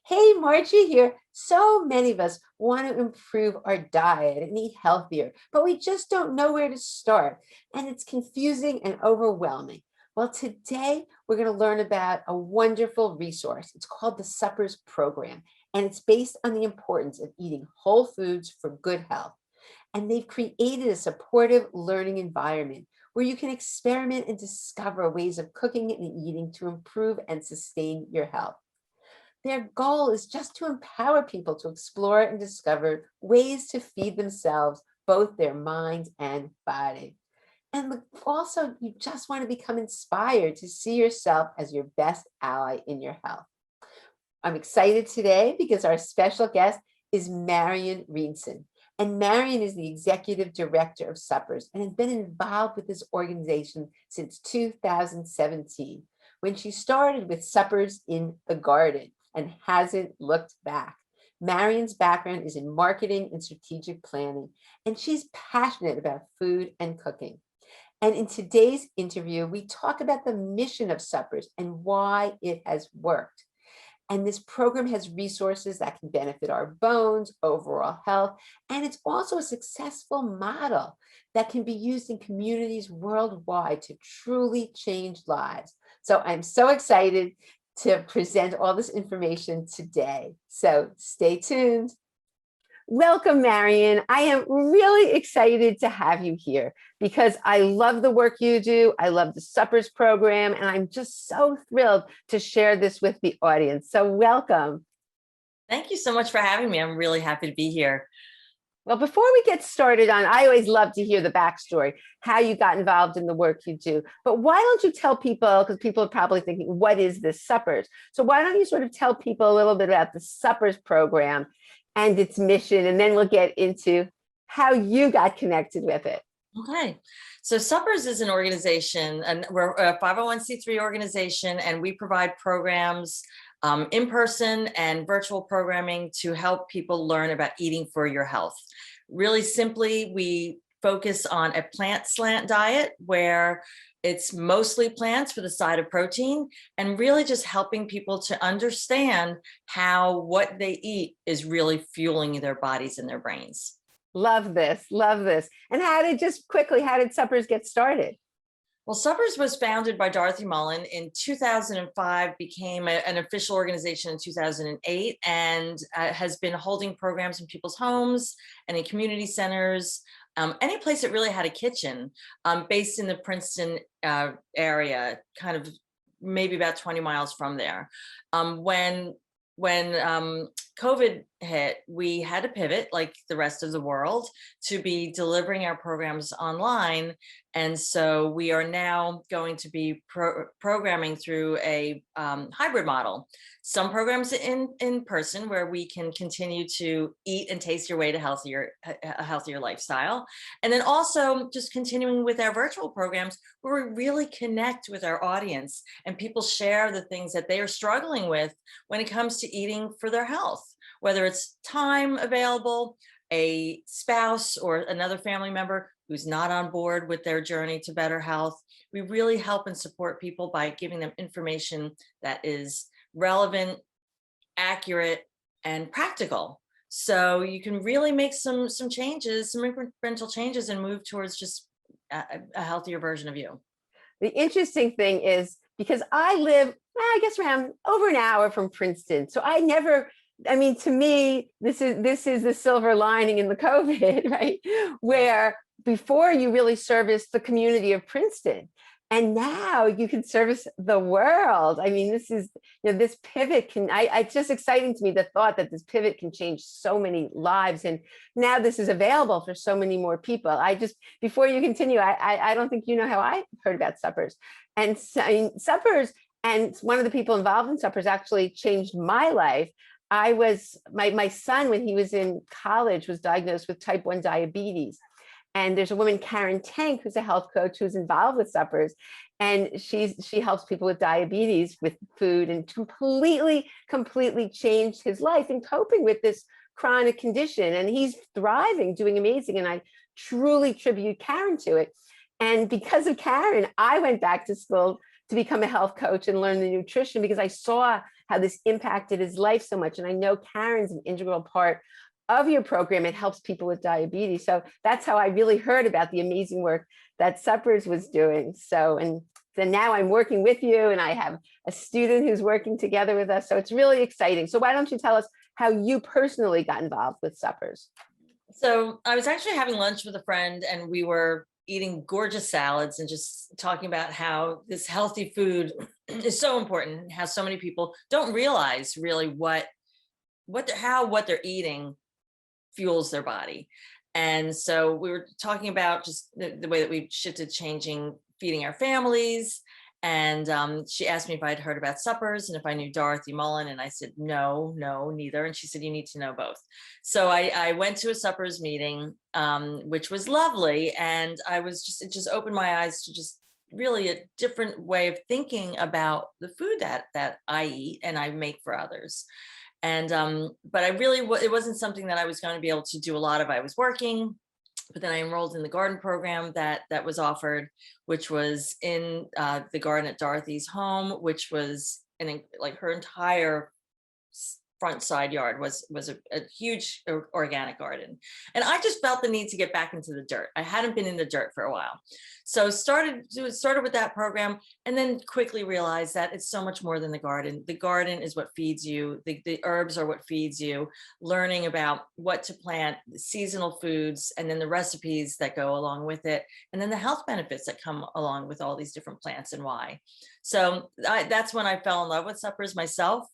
Hey, Margie here. So many of us want to improve our diet and eat healthier, but we just don't know where to start. And it's confusing and overwhelming. Well, today we're going to learn about a wonderful resource. It's called the Suppers Program, and it's based on the importance of eating whole foods for good health. And they've created a supportive learning environment where you can experiment and discover ways of cooking and eating to improve and sustain your health. Their goal is just to empower people to explore and discover ways to feed themselves, both their mind and body. And also, you just want to become inspired to see yourself as your best ally in your health. I'm excited today because our special guest is Marion Reinson. And Marion is the executive director of Suppers and has been involved with this organization since 2017, when she started with Suppers in the Garden and hasn't looked back. Marion's background is in marketing and strategic planning, and she's passionate about food and cooking. And in today's interview, we talk about the mission of Suppers and why it has worked. And this program has resources that can benefit our bones, overall health, and it's also a successful model that can be used in communities worldwide to truly change lives. So I'm so excited to present all this information today. So stay tuned. Welcome, Marion. I am really excited to have you here because I love the work you do. I love the Suppers program, and I'm just so thrilled to share this with the audience. So welcome. Thank you so much for having me. I'm really happy to be here. Well, before we get started I always love to hear the backstory, how you got involved in the work you do. But why don't you tell people, because people are probably thinking, what is this Suppers? So why don't you sort of tell people a little bit about the Suppers program and its mission, and then we'll get into how you got connected with it. Okay. So Suppers is an organization, and we're a 501c3 organization, and we provide programs, in-person and virtual programming to help people learn about eating for your health. Really simply, we focus on a plant slant diet where it's mostly plants with a side of protein, and really just helping people to understand how what they eat is really fueling their bodies and their brains. Love this, love this. And how did Suppers get started? Well, Suppers was founded by Dorothy Mullen in 2005, became an official organization in 2008, and has been holding programs in people's homes and in community centers, any place that really had a kitchen, based in the Princeton area, kind of maybe about 20 miles from there. When COVID hit, we had to pivot like the rest of the world to be delivering our programs online. And so we are now going to be programming through a hybrid model. Some programs in person where we can continue to eat and taste your way to a healthier lifestyle. And then also just continuing with our virtual programs where we really connect with our audience and people share the things that they are struggling with when it comes to eating for their health, whether it's time available, a spouse or another family member who's not on board with their journey to better health. We really help and support people by giving them information that is relevant, accurate, and practical. So you can really make some changes, some incremental changes, and move towards just a healthier version of you. The interesting thing is, because I live, I guess, around over an hour from Princeton. So to me, this is the silver lining in the COVID, right? Where before you really serviced the community of Princeton, and now you can service the world. I mean, this pivot it's just exciting to me, the thought that this pivot can change so many lives. And now this is available for so many more people. Before you continue, I don't think you know how I heard about Suppers. And Suppers, and one of the people involved in Suppers actually changed my life. My son, when he was in college, was diagnosed with type 1 diabetes. And there's a woman, Karen Tank, who's a health coach who's involved with Suppers. And she helps people with diabetes with food, and completely changed his life in coping with this chronic condition. And he's thriving, doing amazing. And I truly tribute Karen to it. And because of Karen, I went back to school to become a health coach and learn the nutrition, because I saw how this impacted his life so much. And I know Karen's an integral part of your program. It helps people with diabetes. So that's how I really heard about the amazing work that Suppers was doing. So now I'm working with you, and I have a student who's working together with us. So it's really exciting. So why don't you tell us how you personally got involved with Suppers? So I was actually having lunch with a friend, and we were eating gorgeous salads and just talking about how this healthy food is so important, how so many people don't realize really what they're eating fuels their body. And so we were talking about just the way that we shifted, changing, feeding our families. And she asked me if I'd heard about Suppers and if I knew Dorothy Mullen. And I said, no, neither. And she said, you need to know both. So I went to a Suppers meeting, which was lovely. And it just opened my eyes to just really a different way of thinking about the food that I eat and I make for others. And but it wasn't something that I was going to be able to do a lot of. I was working, but then I enrolled in the garden program that was offered, which was in the garden at Dorothy's home, which was like her entire front side yard was a huge organic garden. And I just felt the need to get back into the dirt. I hadn't been in the dirt for a while. So started with that program, and then quickly realized that it's so much more than the garden. The garden is what feeds you. The herbs are what feeds you. Learning about what to plant, the seasonal foods, and then the recipes that go along with it, and then the health benefits that come along with all these different plants and why. So that's when I fell in love with Suppers myself.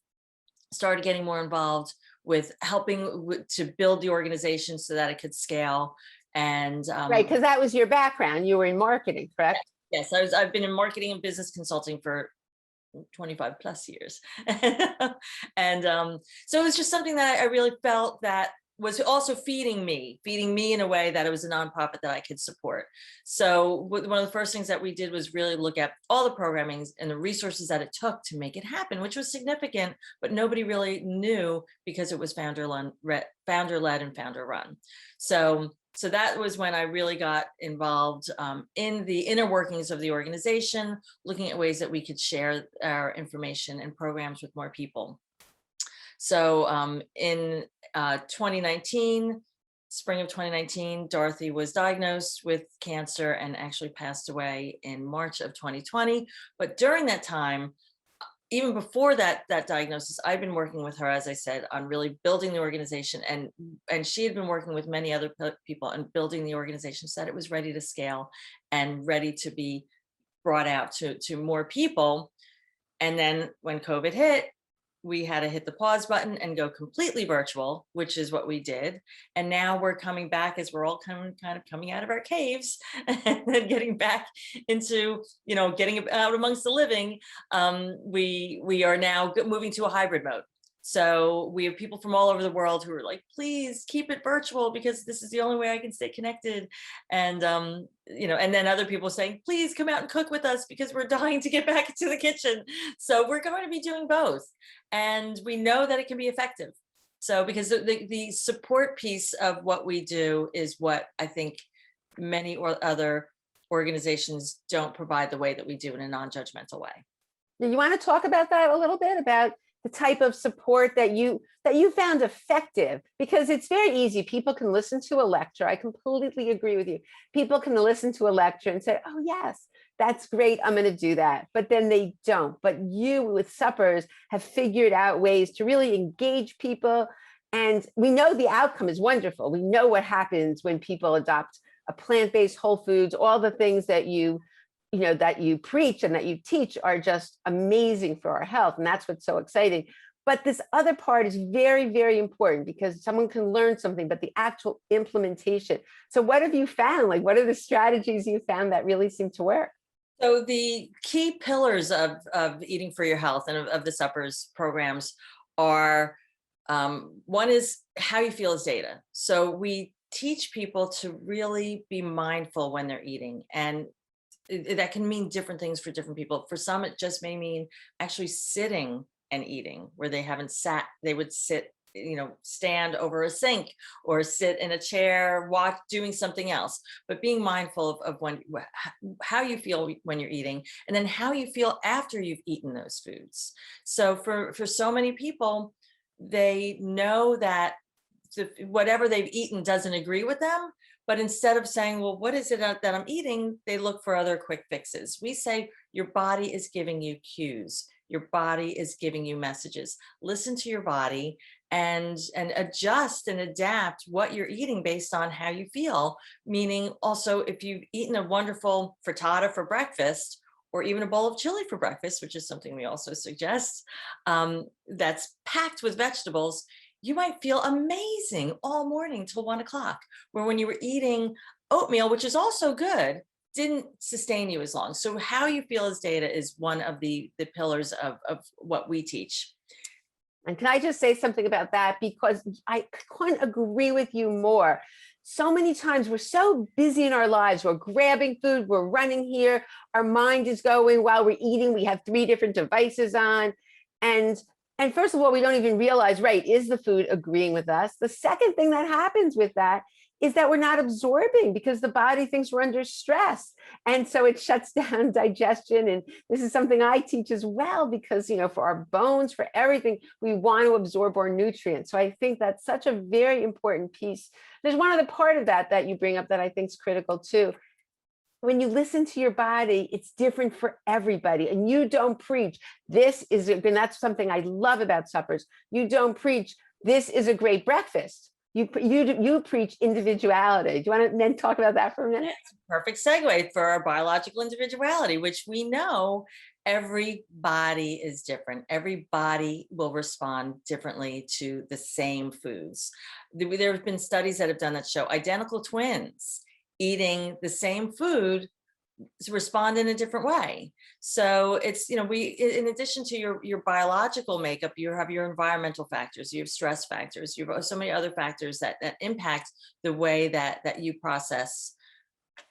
Started getting more involved with helping to build the organization so that it could scale. And Right, because that was your background. You were in marketing, correct? yes, I've been in marketing and business consulting for 25 plus years. And so it was just something that I really felt that was also feeding me in a way that it was a nonprofit that I could support. So one of the first things that we did was really look at all the programming and the resources that it took to make it happen, which was significant, but nobody really knew because it was founder-led and founder-run. So that was when I really got involved in the inner workings of the organization, looking at ways that we could share our information and programs with more people. So in 2019, spring of 2019, Dorothy was diagnosed with cancer and actually passed away in March of 2020. But during that time, even before that diagnosis, I've been working with her, as I said, on really building the organization, and she had been working with many other people and building the organization so that it was ready to scale and ready to be brought out to more people. And then when COVID hit, we had to hit the pause button and go completely virtual, which is what we did. And now we're coming back as we're all kind of coming out of our caves and then getting back into, getting out amongst the living. We are now moving to a hybrid mode. So we have people from all over the world who are like, please keep it virtual because this is the only way I can stay connected. And, and then other people saying, please come out and cook with us because we're dying to get back into the kitchen. So we're going to be doing both. And we know that it can be effective. So because the support piece of what we do is what I think many or other organizations don't provide the way that we do in a non-judgmental way. You want to talk about that a little bit, about the type of support that you found effective? Because it's very easy. People can listen to a lecture. I completely agree with you. People can listen to a lecture and say, oh yes, that's great, I'm going to do that. But then they don't. But you with Suppers have figured out ways to really engage people. And we know the outcome is wonderful. We know what happens when people adopt a plant-based whole foods. All the things that you preach and that you teach are just amazing for our health. And that's what's so exciting. But this other part is very, very important because someone can learn something, but the actual implementation. So what have you found? Like, what are the strategies you found that really seem to work? So the key pillars of eating for your health and of the Suppers programs are, one is how you feel is data. So we teach people to really be mindful when they're eating, and that can mean different things for different people. For some, it just may mean actually sitting and eating where they haven't sat. They would sit stand over a sink or sit in a chair, watch doing something else, but being mindful of when how you feel when you're eating, and then how you feel after you've eaten those foods. So for so many people, they know that whatever they've eaten doesn't agree with them, but instead of saying, well, what is it that I'm eating, they look for other quick fixes. We say your body is giving you cues, your body is giving you messages. Listen to your body and adjust and adapt what you're eating based on how you feel. Meaning also, if you've eaten a wonderful frittata for breakfast, or even a bowl of chili for breakfast, which is something we also suggest, that's packed with vegetables, you might feel amazing all morning till 1 o'clock. Where when you were eating oatmeal, which is also good, didn't sustain you as long. So how you feel as data is one of the pillars of what we teach. And can I just say something about that? Because I couldn't agree with you more. So many times we're so busy in our lives, we're grabbing food, we're running here, our mind is going while we're eating, we have 3 different devices on. And and first of all, we don't even realize, right, is the food agreeing with us? The second thing that happens with that is that we're not absorbing because the body thinks we're under stress. And so it shuts down digestion. And this is something I teach as well, because, for our bones, for everything, we want to absorb our nutrients. So I think that's such a very important piece. There's one other part of that you bring up that I think is critical too. When you listen to your body, it's different for everybody. And you don't preach, this is, and that's something I love about suppers. You don't preach, this is a great breakfast. You preach individuality. Do you want to then talk about that for a minute? It's a perfect segue for our biological individuality, which we know every body is different. Every body will respond differently to the same foods. There have been studies that have done that show identical twins eating the same food respond in a different way. So it's, we, in addition to your biological makeup, you have your environmental factors, you have stress factors, you have so many other factors that impact the way that you process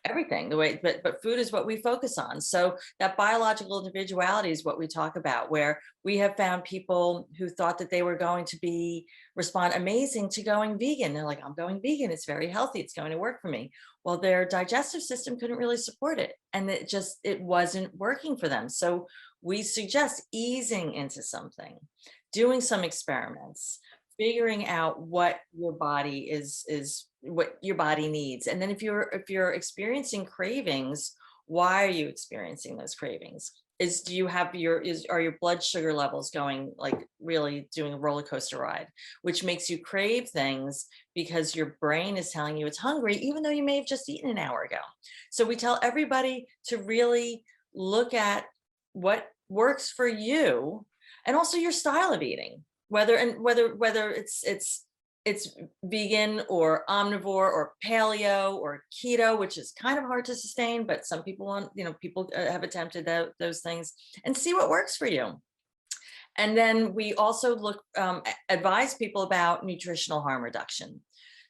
everything. The way, but food is what we focus on. So that biological individuality is what we talk about, where we have found people who thought that they were going to respond amazing to going vegan. They're like, I'm going vegan, it's very healthy, it's going to work for me. Well, their digestive system couldn't really support it, and it wasn't working for them. So we suggest easing into something, doing some experiments, figuring out what your body is what your body needs. And then if you're experiencing cravings, why are you experiencing those cravings? Do you have are your blood sugar levels going, like, really doing a roller coaster ride, which makes you crave things because your brain is telling you it's hungry, even though you may have just eaten an hour ago. So we tell everybody to really look at what works for you, and also your style of eating, whether it's vegan or omnivore or paleo or keto, which is kind of hard to sustain, but some people people have attempted those things, and see what works for you. And then we also advise people about nutritional harm reduction.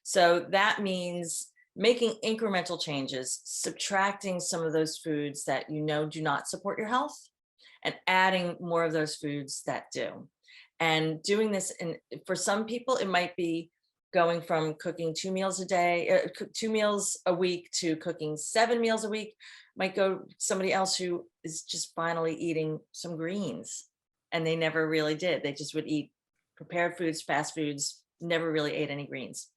So that means making incremental changes, subtracting some of those foods that do not support your health, and adding more of those foods that do. And doing this, for some people, it might be going from cooking 2 meals a day, 2 meals a week, to cooking 7 meals a week. Might go somebody else who is just finally eating some greens, and they never really did. They just would eat prepared foods, fast foods, never really ate any greens.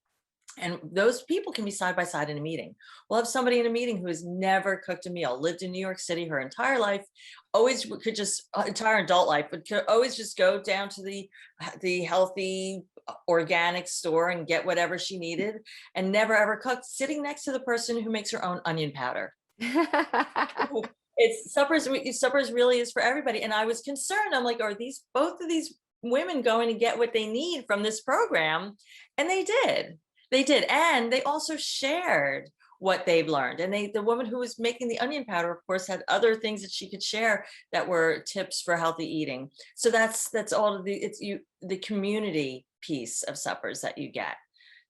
And those people can be side by side in a meeting. We'll have somebody in a meeting who has never cooked a meal, lived in New York City her entire life, always could just entire adult life, but could always just go down to the healthy organic store and get whatever she needed, and never ever cooked, sitting next to the person who makes her own onion powder. It's suppers really is for everybody. And I was concerned. I'm like, are both of these women going to get what they need from this program? And they did. They did. And they also shared what they've learned. And the woman who was making the onion powder, of course, had other things that she could share that were tips for healthy eating. So that's all of the community piece of suppers that you get.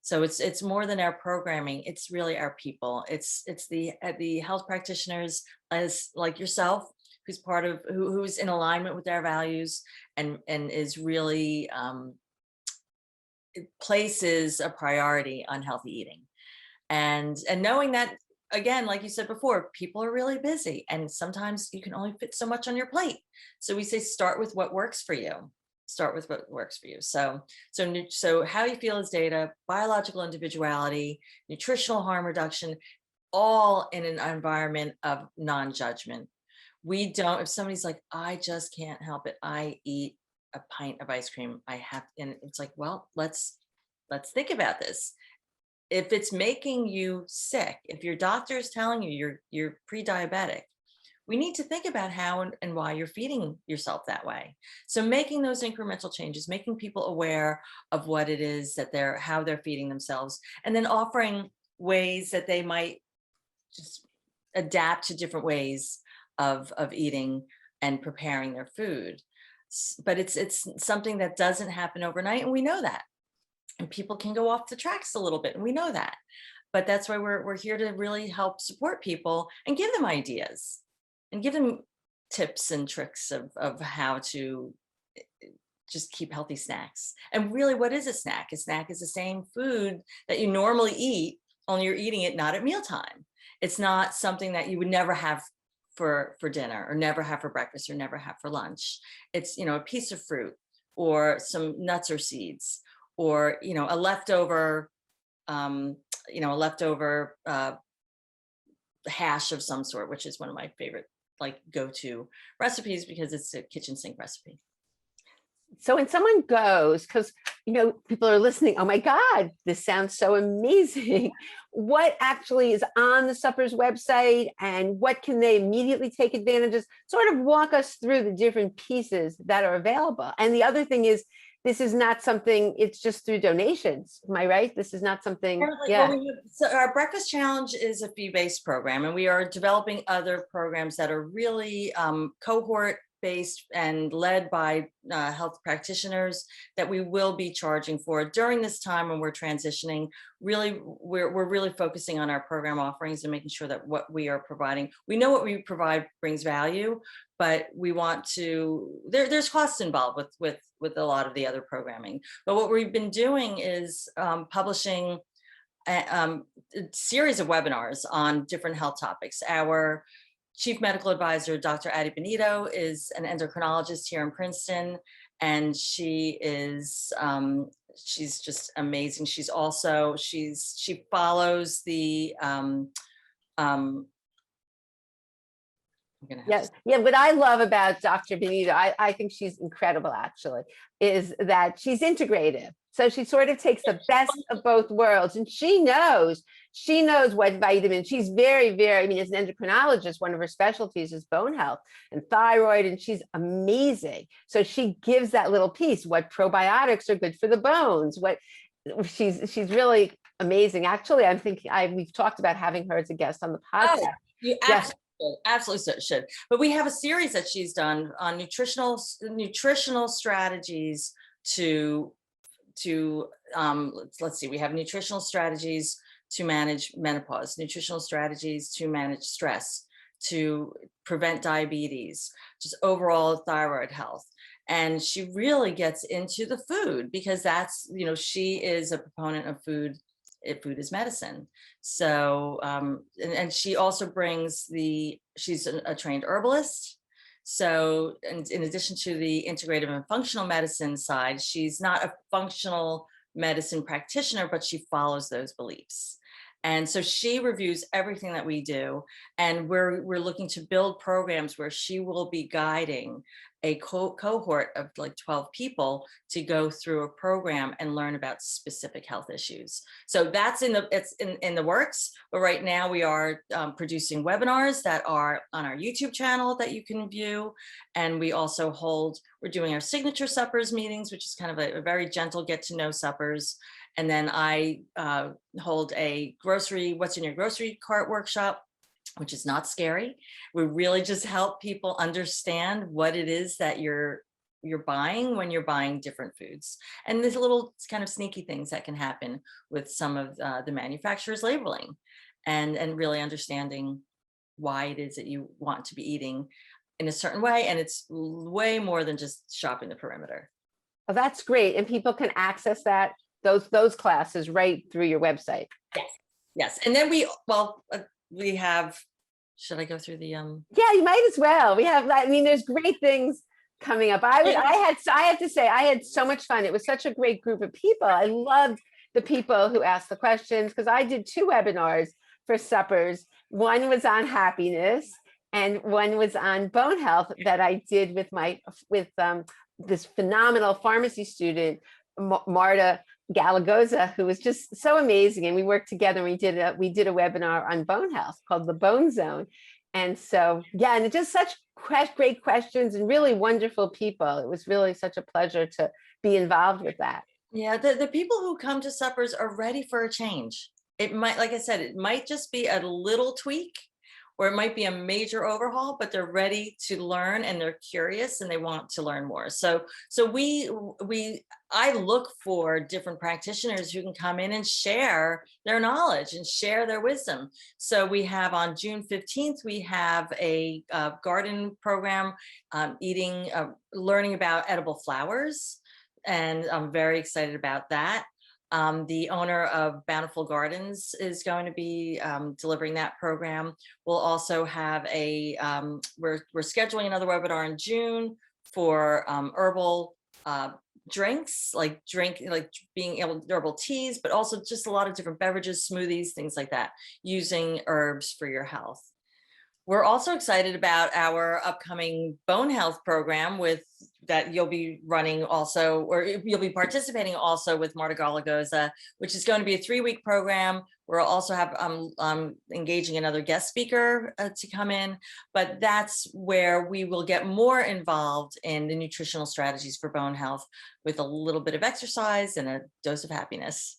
So it's more than our programming. It's really our people. It's the health practitioners, as like yourself, who's part of who's in alignment with our values, and is really places a priority on healthy eating. And knowing that, again, like you said before, people are really busy and sometimes you can only fit so much on your plate. So we say start with what works for you. Start with what works for you. So how you feel is data, biological individuality, nutritional harm reduction, all in an environment of non-judgment. We don't, if somebody's like, I just can't help it, I eat a pint of ice cream, I have, and it's like, well, let's think about this. If it's making you sick, if your doctor is telling you you're pre-diabetic, we need to think about how and why you're feeding yourself that way. So making those incremental changes, making people aware of what it is that how they're feeding themselves, and then offering ways that they might just adapt to different ways of eating and preparing their food. But it's something that doesn't happen overnight, and we know that. And people can go off the tracks a little bit, and we know that. But that's why we're here to really help support people and give them ideas and give them tips and tricks of how to just keep healthy snacks. And really, what is a snack? A snack is the same food that you normally eat, only you're eating it not at mealtime. It's not something that you would never have for dinner, or never have for breakfast, or never have for lunch. It's, a piece of fruit or some nuts or seeds, or a leftover hash of some sort, which is one of my favorite go-to recipes because it's a kitchen sink recipe. So when someone goes, because people are listening, oh my God, this sounds so amazing. What actually is on the Suppers website, and what can they immediately take advantage of? Sort of walk us through the different pieces that are available. And the other thing is, this is not something, it's just through donations. Am I right? This is not something, yeah. So our breakfast challenge is a fee-based program, and we are developing other programs that are really cohort based and led by health practitioners that we will be charging for during this time when we're transitioning. Really, we're really focusing on our program offerings and making sure that what we are providing, we know what we provide brings value, but we want to, there's costs involved with a lot of the other programming. But what we've been doing is publishing a series of webinars on different health topics. Our Chief Medical Advisor, Dr. Addie Benito, is an endocrinologist here in Princeton, and she is she's just amazing. She's also she follows the Yeah. What I love about Dr. Benito, I think she's incredible actually, is that she's integrative. So she sort of takes the best of both worlds, and she knows what vitamins. She's very, very, as an endocrinologist, one of her specialties is bone health and thyroid, and she's amazing. So she gives that little piece, what probiotics are good for the bones, she's really amazing. Actually, I'm thinking we've talked about having her as a guest on the podcast. Oh, you absolutely should. But we have a series that she's done on nutritional strategies to let's see, we have nutritional strategies to manage menopause, nutritional strategies to manage stress, to prevent diabetes, just overall thyroid health. And she really gets into the food because that's, she is a proponent of food. Food is medicine. So, and she also brings she's a trained herbalist. So, and in addition to the integrative and functional medicine side, she's not a functional medicine practitioner, but she follows those beliefs. And so she reviews everything that we do, and we're looking to build programs where she will be guiding a cohort of like 12 people to go through a program and learn about specific health issues. So that's in the works. But right now we are producing webinars that are on our YouTube channel that you can view, and we also we're doing our signature suppers meetings, which is kind of a very gentle get to know suppers. And then I hold a what's in your grocery cart workshop, which is not scary. We really just help people understand what it is that you're buying when you're buying different foods. And there's little kind of sneaky things that can happen with some of the manufacturers' labeling, and really understanding why it is that you want to be eating in a certain way. And it's way more than just shopping the perimeter. Oh, that's great. And people can access that those classes right through your website. Yes. Yes. And then we have, should I go through the Yeah, you might as well. We have, I mean, there's great things coming up. I have to say, I had so much fun. It was such a great group of people. I loved the people who asked the questions, because I did 2 webinars for suppers. One was on happiness and one was on bone health that I did with this phenomenal pharmacy student, Marta Galagoza, who was just so amazing. And we worked together and we did a webinar on bone health called the Bone Zone. And so, yeah, and just such great questions and really wonderful people. It was really such a pleasure to be involved with that. Yeah, the people who come to suppers are ready for a change. It might, like I said, it might just be a little tweak, or it might be a major overhaul, but they're ready to learn and they're curious and they want to learn more. So I look for different practitioners who can come in and share their knowledge and share their wisdom. So we have on June 15th, we have a garden program, learning about edible flowers. And I'm very excited about that. The owner of Bountiful Gardens is going to be delivering that program. We'll also have we're scheduling another webinar in June for herbal drinks, like being able to herbal teas, but also just a lot of different beverages, smoothies, things like that, using herbs for your health. We're also excited about our upcoming bone health program that you'll be running also, or you'll be participating also with Marta Galagoza, which is going to be a 3-week program. We'll also have engaging another guest speaker to come in, but that's where we will get more involved in the nutritional strategies for bone health with a little bit of exercise and a dose of happiness.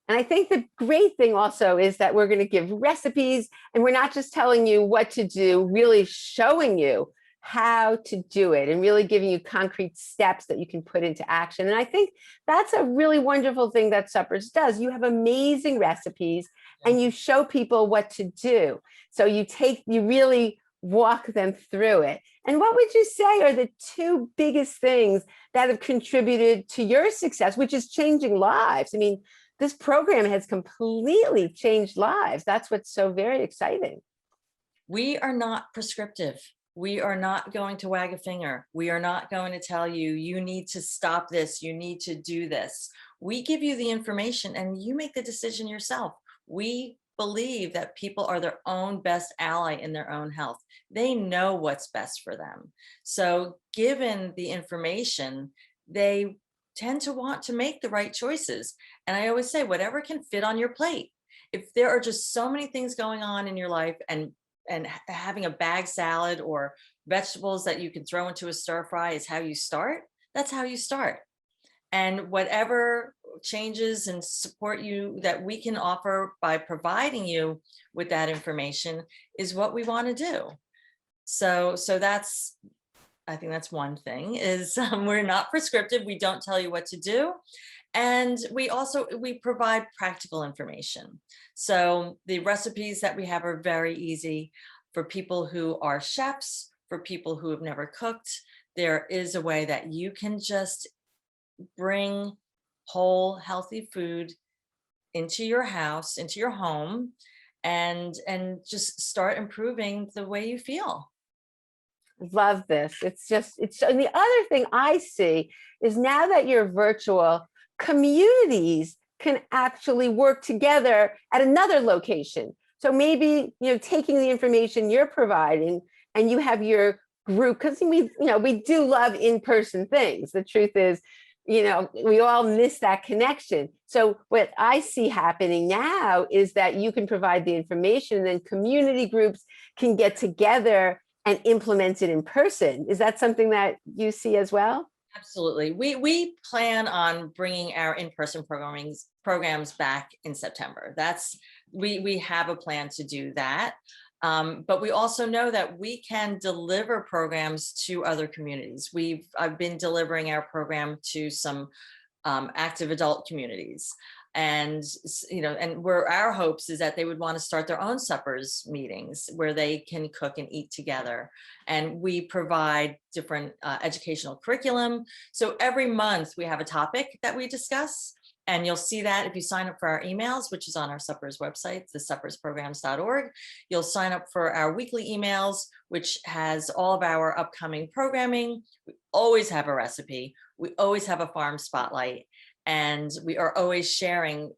And I think the great thing also is that we're going to give recipes, and we're not just telling you what to do, really showing you how to do it and really giving you concrete steps that you can put into action. And I think that's a really wonderful thing that Suppers does. You have amazing recipes and you show people what to do. So you really walk them through it. And what would you say are the 2 biggest things that have contributed to your success, which is changing lives? I mean, this program has completely changed lives. That's what's so very exciting. We are not prescriptive. We are not going to wag a finger. We are not going to tell you, you need to stop this, you need to do this. We give you the information and you make the decision yourself. We believe that people are their own best ally in their own health. They know what's best for them. So given the information, they tend to want to make the right choices. And I always say, whatever can fit on your plate. If there are just so many things going on in your life, and having a bag salad or vegetables that you can throw into a stir fry is how you start, that's how you start. And whatever changes and support that we can offer by providing you with that information is what we want to do. So I think that's one thing, is we're not prescriptive. We don't tell you what to do. And we provide practical information. So the recipes that we have are very easy for people who are chefs, for people who have never cooked. There is a way that you can just bring whole, healthy food into your house, into your home, and just start improving the way you feel. Love this. And the other thing I see is, now that you're virtual, communities can actually work together at another location. So maybe, taking the information you're providing, and you have your group, because we do love in-person things. The truth is, we all miss that connection. So what I see happening now is that you can provide the information, and then community groups can get together and implement it in person. Is that something that you see as well? Absolutely. We plan on bringing our in-person programs back in September. We have a plan to do that. But we also know that we can deliver programs to other communities. I've been delivering our program to some active adult communities. And where our hopes is that they would want to start their own suppers meetings where they can cook and eat together. And we provide different educational curriculum. So every month we have a topic that we discuss. And you'll see that if you sign up for our emails, which is on our suppers website, thesuppersprograms.org. You'll sign up for our weekly emails, which has all of our upcoming programming. We always have a recipe. We always have a farm spotlight. And we are always sharing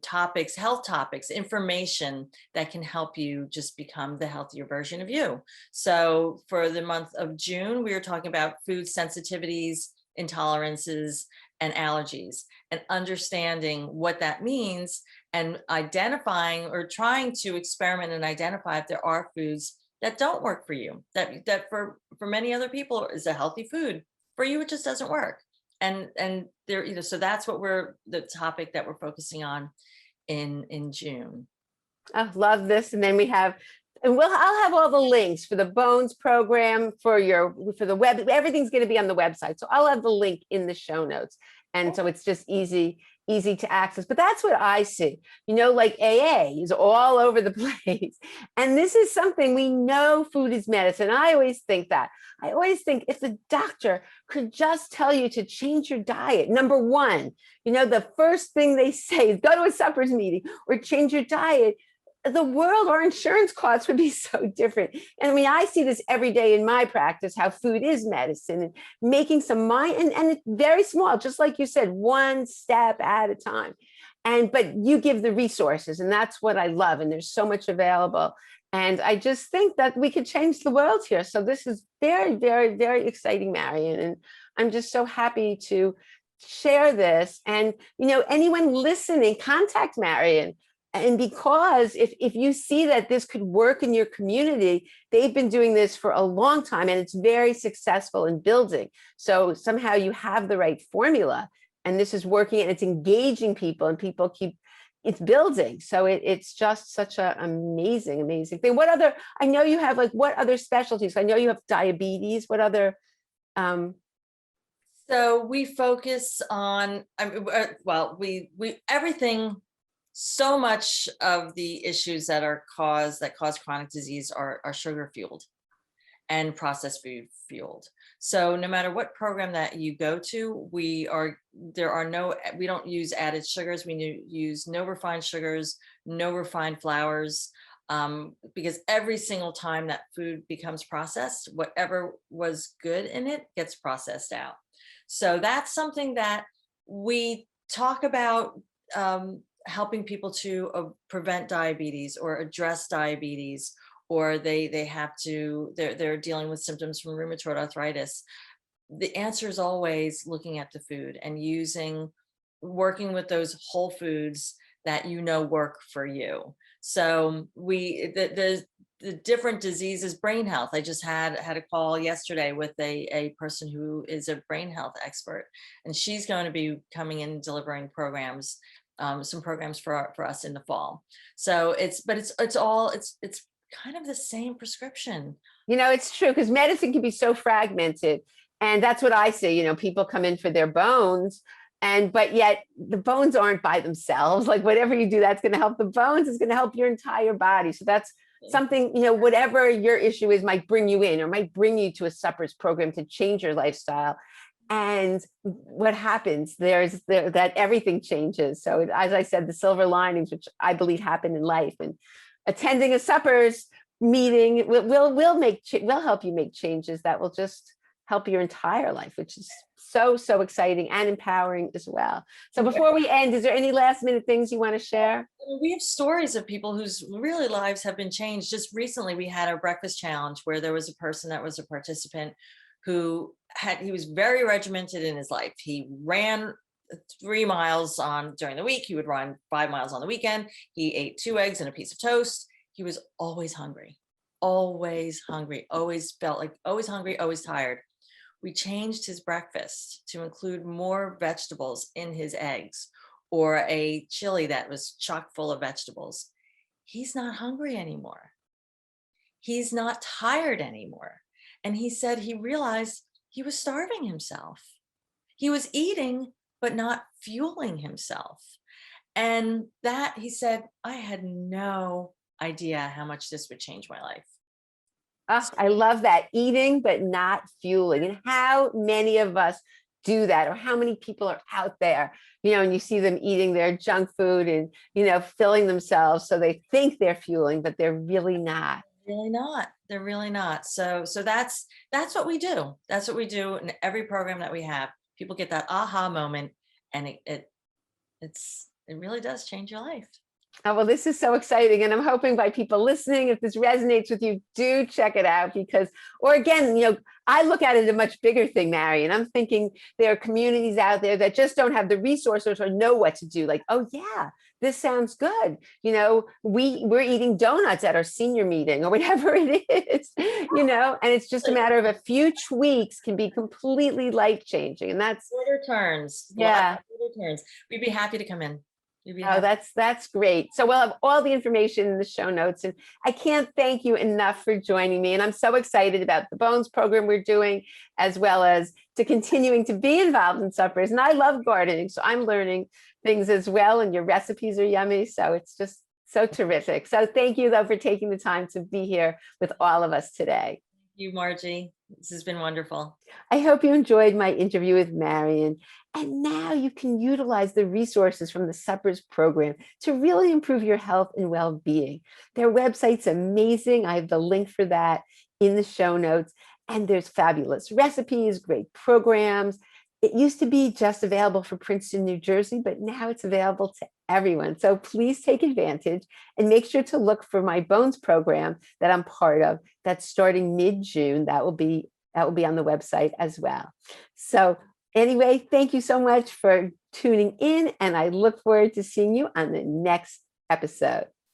topics, health topics, information that can help you just become the healthier version of you. So for the month of June, we are talking about food sensitivities, intolerances, and allergies, and understanding what that means, and identifying or trying to experiment and identify if there are foods that don't work for you, that for many other people is a healthy food. For you, it just doesn't work. And there, so that's what the topic that we're focusing on in June. I love this. And then we have, and I'll have all the links for the Bones program, for the web. Everything's going to be on the website. So I'll have the link in the show notes. And so it's just easy to access. But that's what I see, like AA is all over the place. And this is something we know, food is medicine. I always think if the doctor could just tell you to change your diet, number one, the first thing they say is go to a suppers meeting or change your diet. The world, our insurance costs would be so different. And I mean, I see this every day in my practice, how food is medicine, and making some mind, and it's very small, just like you said, one step at a time. But you give the resources, and that's what I love. And there's so much available. And I just think that we could change the world here. So this is very, very, very exciting, Marion. And I'm just so happy to share this. And, anyone listening, contact Marion. And because if you see that this could work in your community, they've been doing this for a long time and it's very successful in building. So somehow you have the right formula and this is working and it's engaging people and people it's building. So it's just such an amazing, amazing thing. I know you have what other specialties? I know you have diabetes. What other? So we focus on, we everything. So much of the issues that cause chronic disease are sugar fueled and processed food fueled. So no matter what program that you go to, we don't use added sugars. We use no refined sugars, no refined flours, because every single time that food becomes processed, whatever was good in it gets processed out. So that's something that we talk about, helping people to prevent diabetes or address diabetes, or they're dealing with symptoms from rheumatoid arthritis. The answer is always looking at the food and working with those whole foods that work for you. So the different diseases, brain health. I just had a call yesterday with a person who is a brain health expert, and she's going to be coming in and delivering programs, some programs for us in the fall. So it's kind of the same prescription. It's true, because medicine can be so fragmented. And that's what I see, people come in for their bones, but yet the bones aren't by themselves. Like whatever you do, that's going to help the bones, is going to help your entire body. So that's something, whatever your issue is, might bring you in or might bring you to a suppers program to change your lifestyle. And what happens that everything changes. So as I said, the silver linings, which I believe happen in life, and attending a suppers meeting will help you make changes that will just help your entire life, which is so exciting and empowering as well. So before we end, is there any last minute things you want to share? We have stories of people whose really lives have been changed. Just recently, we had a breakfast challenge where there was a person that was a participant who he was very regimented in his life. He ran 3 miles during the week. He would run 5 miles on the weekend. He ate 2 eggs and a piece of toast. He was always hungry, always hungry, always felt like always hungry, always tired. We changed his breakfast to include more vegetables in his eggs, or a chili that was chock full of vegetables. He's not hungry anymore. He's not tired anymore. And he said he realized he was starving himself. He was eating, but not fueling himself. And that, he said, I had no idea how much this would change my life. I love that. Eating, but not fueling. And how many of us do that, or how many people are out there, and you see them eating their junk food and, filling themselves so they think they're fueling, but they're really not. Really not. They're really not. So that's what we do. That's what we do in every program that we have. People get that aha moment, and it really does change your life. Oh, well, this is so exciting. And I'm hoping by people listening, if this resonates with you, do check it out because, or again, I look at it a much bigger thing, Marion. I'm thinking there are communities out there that just don't have the resources or know what to do. Like, oh yeah, this sounds good. We're eating donuts at our senior meeting or whatever it is, and it's just a matter of a few tweaks can be completely life changing. And that's, Quarter turns. yeah. Quarter turns. We'd be happy to come in. Oh, that's great. So we'll have all the information in the show notes. And I can't thank you enough for joining me. And I'm so excited about the Bones program we're doing, as well as to continuing to be involved in suppers. And I love gardening, so I'm learning things as well. And your recipes are yummy. So it's just so terrific. So thank you, though, for taking the time to be here with all of us today. Thank you, Margie. This has been wonderful. I hope you enjoyed my interview with Marion. And now you can utilize the resources from the Suppers program to really improve your health and well-being. Their website's amazing. I have the link for that in the show notes. And there's fabulous recipes, great programs. It used to be just available for Princeton, New Jersey, but now it's available to everyone. So please take advantage and make sure to look for my Bones program that I'm part of. That's starting mid-June. That will be on the website as well. So anyway, thank you so much for tuning in, and I look forward to seeing you on the next episode.